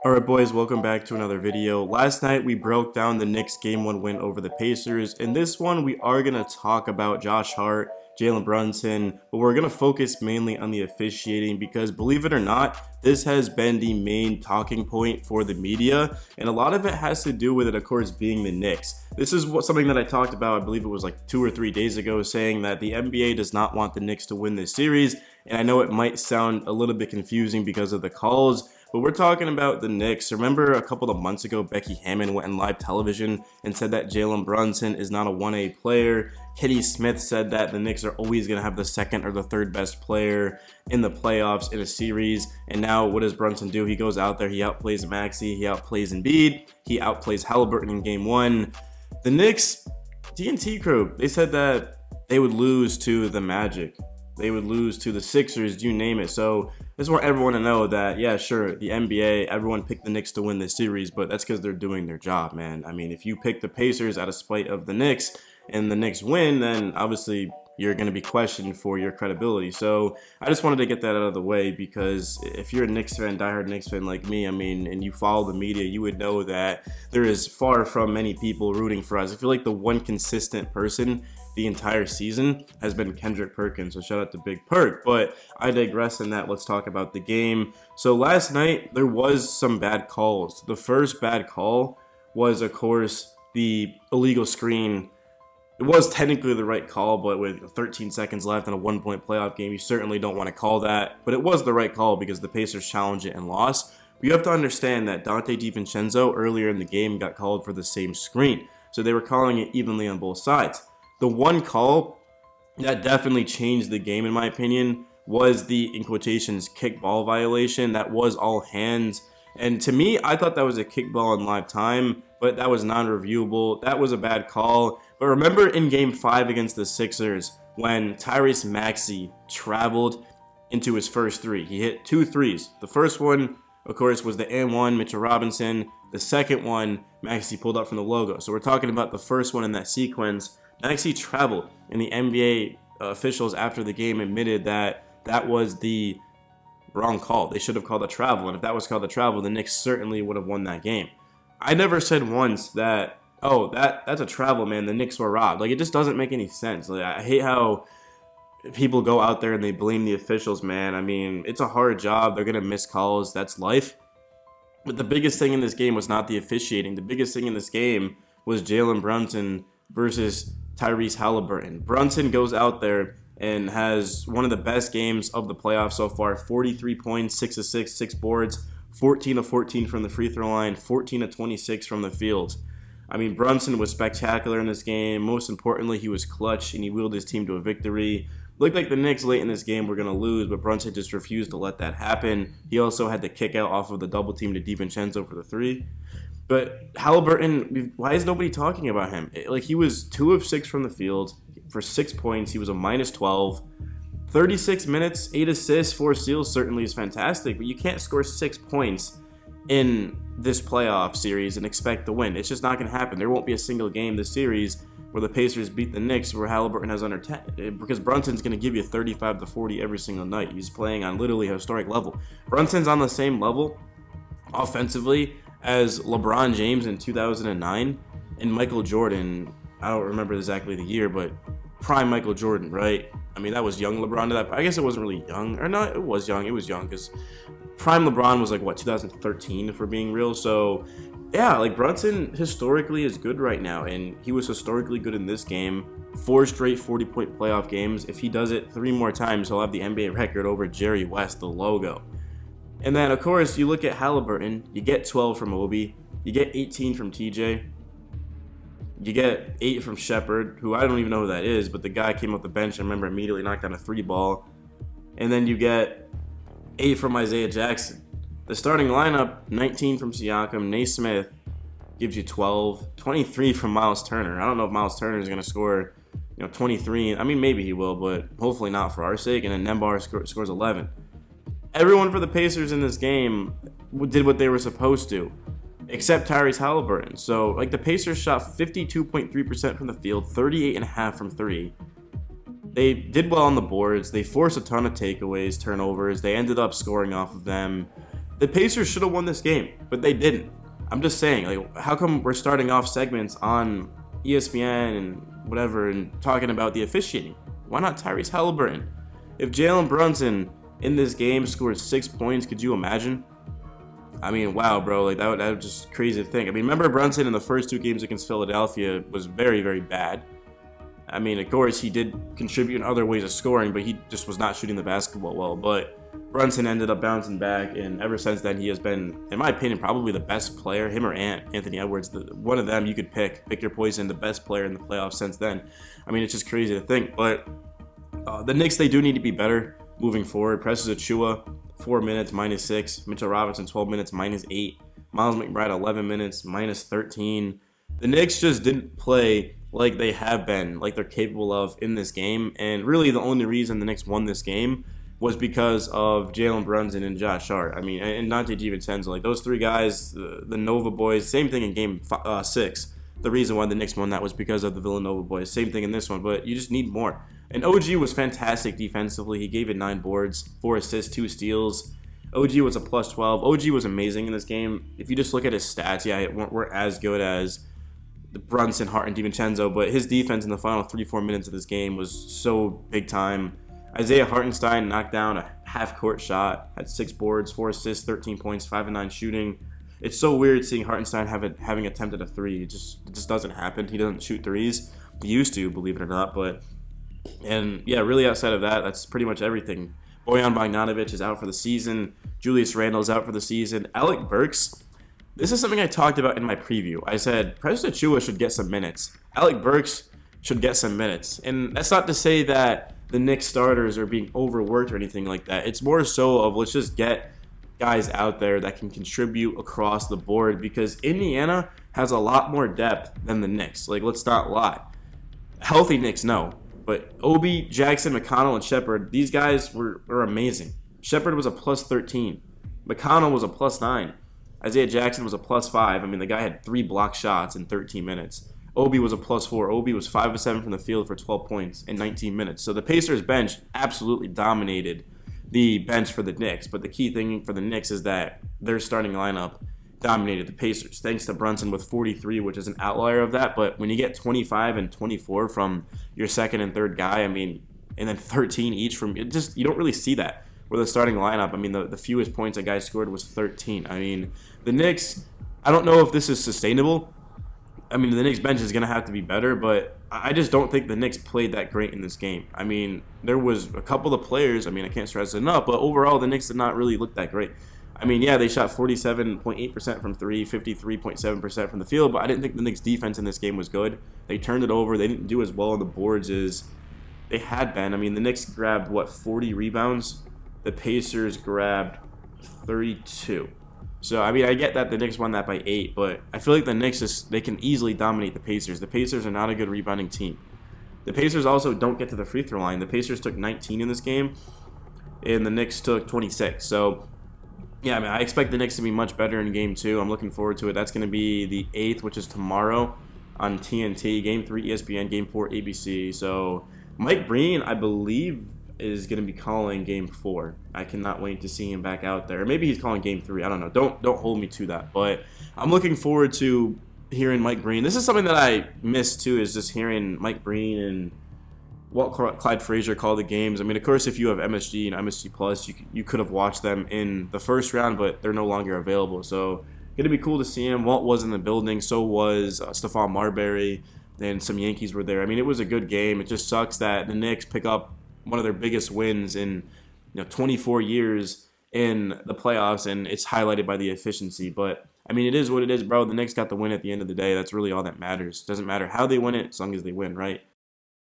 Alright boys, welcome back to another video. Last night we broke down the Knicks game 1 win over the Pacers. In this one we are going to talk about Josh Hart, Jalen Brunson, but we're going to focus mainly on the officiating because believe it or not, this has been the main talking point for the media, and a lot of it has to do with it, of course, being the Knicks. This is something that I talked about, I believe it was like 2 or 3 days ago, saying that the NBA does not want the Knicks to win this series, and I know it might sound a little bit confusing because of the calls, but we're talking about the Knicks. Remember a couple of months ago, Becky Hammon went on live television and said that Jalen Brunson is not a 1A player. Kenny Smith said that the Knicks are always going to have the second or the third best player in the playoffs in a series. And now what does Brunson do? He goes out there, he outplays Maxey, he outplays Embiid, he outplays Halliburton in game 1. The Knicks, TNT crew, they said that they would lose to the Magic. They would lose to the Sixers, you name it. So I just want everyone to know that, yeah, sure, the NBA, everyone picked the Knicks to win this series, but that's because they're doing their job, man. I mean, if you pick the Pacers out of spite of the Knicks and the Knicks win, then obviously you're going to be questioned for your credibility. So I just wanted to get that out of the way because if you're a Knicks fan, diehard Knicks fan like me, I mean, and you follow the media, you would know that there is far from many people rooting for us. I feel like the one consistent person the entire season has been Kendrick Perkins, so shout out to Big Perk. But I digress in that. Let's talk about the game. So last night there was some bad calls. The first bad call was, of course, the illegal screen. It was technically the right call, but with 13 seconds left in a 1-point playoff game, you certainly don't want to call that. But it was the right call because the Pacers challenged it and lost. But you have to understand that Dante DiVincenzo earlier in the game got called for the same screen, so they were calling it evenly on both sides. The one call that definitely changed the game, in my opinion, was the, in quotations, kickball violation. That was all hands. And to me, I thought that was a kickball in live time, but that was non-reviewable. That was a bad call. But remember in Game 5 against the Sixers, when Tyrese Maxey traveled into his first three. He hit 2 threes. The first one, of course, was the and-one, Mitchell Robinson. The second one, Maxey pulled up from the logo. So we're talking about the first one in that sequence. Maxey traveled, and the NBA officials after the game admitted that that was the wrong call. They should have called a travel, and if that was called a travel, the Knicks certainly would have won that game. I never said once that, oh, that's a travel, man, the Knicks were robbed. Like, it just doesn't make any sense. Like, I hate how people go out there and they blame the officials, man. I mean, it's a hard job. They're going to miss calls. That's life. But the biggest thing in this game was not the officiating. The biggest thing in this game was Jalen Brunson versus Tyrese Halliburton. Brunson goes out there and has one of the best games of the playoffs so far. 43 points, 6 assists, 6 boards, 14 of 14 from the free throw line, 14 of 26 from the field. I mean, Brunson was spectacular in this game. Most importantly, he was clutch and he wheeled his team to a victory. Looked like the Knicks late in this game were going to lose, but Brunson just refused to let that happen. He also had to kick out off of the double team to DiVincenzo for the 3. But Halliburton, why is nobody talking about him? Like, he was 2 of 6 from the field for 6 points. He was a minus 12. 36 minutes, 8 assists, 4 steals certainly is fantastic, but you can't score 6 points in this playoff series and expect to win. It's just not going to happen. There won't be a single game this series where the Pacers beat the Knicks where Halliburton has under 10, because Brunson's going to give you 35 to 40 every single night. He's playing on literally a historic level. Brunson's on the same level offensively as LeBron James in 2009 and Michael Jordan. I don't remember exactly the year, but prime Michael Jordan, right? I mean, that was young LeBron to that. I guess it wasn't really young. Or no, it was young. It was young because prime LeBron was like, what, 2013 if we're being real. So, yeah, like Brunson historically is good right now, and he was historically good in this game. 4 straight 40-point playoff games. If he does it 3 more times, he'll have the NBA record over Jerry West, the logo. And then, of course, you look at Halliburton, you get 12 from Obi, you get 18 from TJ, you get 8 from Shepard, who I don't even know who that is, but the guy came off the bench and remember immediately knocked down a 3-ball. And then you get 8 from Isaiah Jackson. The starting lineup, 19 from Siakam, Naismith gives you 12, 23 from Miles Turner. I don't know if Miles Turner is going to score 23. I mean, maybe he will, but hopefully not for our sake. And then Nembar scores 11. Everyone for the Pacers in this game did what they were supposed to, except Tyrese Halliburton. So, like, the Pacers shot 52.3% from the field, 38.5% from 3. They did well on the boards. They forced a ton of takeaways, turnovers. They ended up scoring off of them. The Pacers should have won this game, but they didn't. I'm just saying, like, how come we're starting off segments on ESPN and whatever and talking about the officiating? Why not Tyrese Halliburton? If Jalen Brunson in this game scored 6 points, could you imagine? I mean, wow, bro, like that was just crazy to think. I mean, remember Brunson in the first 2 games against Philadelphia was very, very bad. I mean, of course, he did contribute in other ways of scoring, but he just was not shooting the basketball well. But Brunson ended up bouncing back, and ever since then, he has been, in my opinion, probably the best player, him or Anthony Edwards. One of them you could pick your poison, the best player in the playoffs since then. I mean, it's just crazy to think. But the Knicks, they do need to be better moving forward. Precious Achiuwa, 4 minutes, -6. Mitchell Robinson, 12 minutes, -8. Miles McBride, 11 minutes, -13. The Knicks just didn't play like they have been, like they're capable of in this game. And really the only reason the Knicks won this game was because of Jalen Brunson and Josh Hart. I mean, and Dante DiVincenzo. Like those 3 guys, the Nova boys, same thing in game 6. The reason why the Knicks won that was because of the Villanova boys. Same thing in this one, but you just need more. And OG was fantastic defensively. He gave it 9 boards, 4 assists, 2 steals. OG was a +12. OG was amazing in this game. If you just look at his stats, yeah, weren't as good as the Brunson, Hart, and DiVincenzo, but his defense in the final 3-4 minutes of this game was so big time. Isaiah Hartenstein knocked down a half-court shot, had 6 boards, 4 assists, 13 points, 5 and 9 shooting. It's so weird seeing Hartenstein having attempted a 3. It just doesn't happen. He doesn't shoot threes. He used to, believe it or not, and yeah, really outside of that, that's pretty much everything. Bojan Bogdanovic is out for the season. Julius Randle is out for the season. Alec Burks. This is something I talked about in my preview. I said Precious Achiuwa should get some minutes. Alec Burks should get some minutes. And that's not to say that the Knicks starters are being overworked or anything like that. It's more so of let's just get guys out there that can contribute across the board because Indiana has a lot more depth than the Knicks. Like, let's not lie. Healthy Knicks, no. But Obi, Jackson, McConnell, and Shepherd, these guys were amazing. Shepherd was a +13. McConnell was a +9. Isaiah Jackson was a +5. I mean, the guy had 3 block shots in 13 minutes. Obi was a +4. Obi was 5 of 7 from the field for 12 points in 19 minutes. So the Pacers bench absolutely dominated the bench for the Knicks. But the key thing for the Knicks is that their starting lineup dominated the Pacers, thanks to Brunson with 43, which is an outlier of that. But when you get 25 and 24 from your second and third guy, I mean, and then 13 each from it, just you don't really see that with the starting lineup. I mean, the fewest points a guy scored was 13. I mean, the Knicks, I don't know if this is sustainable. I mean, the Knicks bench is going to have to be better, but I just don't think the Knicks played that great in this game. I mean, there was a couple of players, I mean, I can't stress it enough, but overall, the Knicks did not really look that great. I mean, yeah, they shot 47.8% from 3, 53.7% from the field, but I didn't think the Knicks' defense in this game was good. They turned it over. They didn't do as well on the boards as they had been. I mean, the Knicks grabbed, 40 rebounds? The Pacers grabbed 32. So, I mean, I get that the Knicks won that by 8, but I feel like the Knicks, they can easily dominate the Pacers. The Pacers are not a good rebounding team. The Pacers also don't get to the free throw line. The Pacers took 19 in this game, and the Knicks took 26. So, yeah, I mean, I expect the Knicks to be much better in Game 2. I'm looking forward to it. That's going to be the 8th, which is tomorrow on TNT. Game 3, ESPN. Game 4, ABC. So, Mike Breen, I believe, is going to be calling Game 4. I cannot wait to see him back out there. Maybe he's calling Game 3. I don't know. Don't hold me to that. But I'm looking forward to hearing Mike Breen. This is something that I miss, too, is just hearing Mike Breen and Walt Clyde Frazier call the games. I mean, of course, if you have MSG and MSG Plus, you could have watched them in the first round, but they're no longer available. So, going to be cool to see him. Walt was in the building. So was Stephon Marbury. And some Yankees were there. I mean, it was a good game. It just sucks that the Knicks pick up one of their biggest wins in 24 years in the playoffs, and it's highlighted by the efficiency. But, I mean, it is what it is, bro. The Knicks got the win at the end of the day. That's really all that matters. Doesn't matter how they win it as long as they win, right?